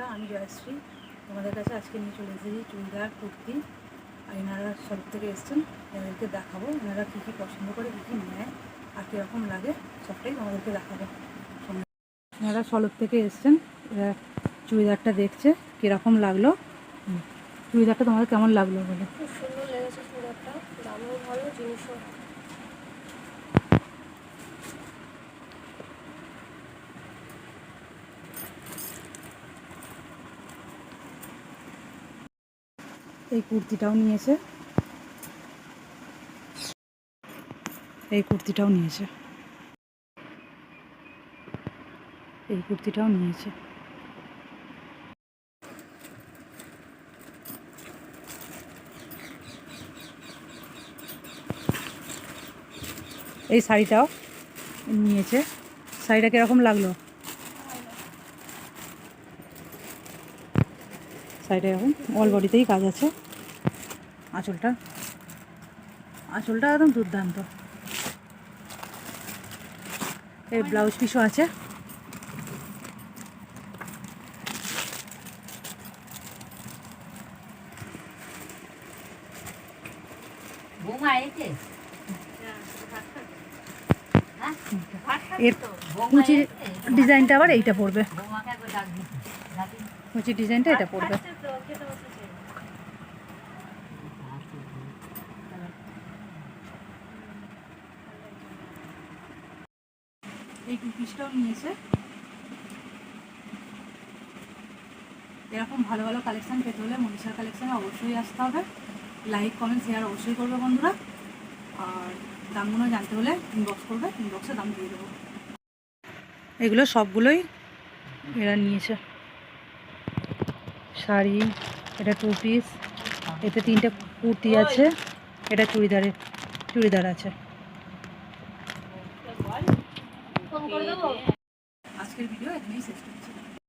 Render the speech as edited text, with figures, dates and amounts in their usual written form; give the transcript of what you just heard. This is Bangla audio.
বন্ধুরা, আমি জয়শ্রী তোমাদের কাছে আজকে নিয়ে চলে এসেছি চুড়িদার, কুর্তি। আর এনারা সব থেকে এসছেন, এনাদেরকে দেখাবো এনারা কী কী পছন্দ করে, কী কী নেয় আর কীরকম লাগে সবটাই তোমাদেরকে দেখাবো। এনারা সলব থেকে এসছেন, এরা চুড়িদারটা দেখছে কীরকম লাগলো। চুড়িদারটা তোমাদের কেমন লাগলো বলে? খুব সুন্দর লেগেছে চুড়িদারটা, দামও ভালো, জিনিসও। এই কুর্তিটাও নিয়েছে, এই কুর্তিটাও নিয়েছে, এই কুর্তিটাও নিয়েছে। এই শাড়িটাও নিয়েছে। শাড়িটা কীরকম লাগলো? শাড়িটা এখন অল বডিতেই কাজ আছে। আঁচলটা একদম দুর্দান্ত। এর ব্লাউজ পিসও আছে। এর কুচির ডিজাইনটা আবার এইটা পড়বে, কুচির ডিজাইনটা এটা পড়বে। এই টু পিসটাও নিয়েছে। এরকম ভালো ভালো কালেকশান পেতে হলে মনীষার কালেকশানে অবশ্যই আসতে হবে। লাইক, কমেন্ট, শেয়ার অবশ্যই করবে বন্ধুরা। আর দামগুলো জানতে হলে ইনবক্স করবে, ইনবক্সে দাম দিয়ে দেবো। এগুলো সবগুলোই এরা নিয়েছে। শাড়ি, এটা টু পিস, এতে 3টে কুর্তি আছে, এটা চুড়িদার আছে। আজকের ভিডিও এখানেই শেষ করছি।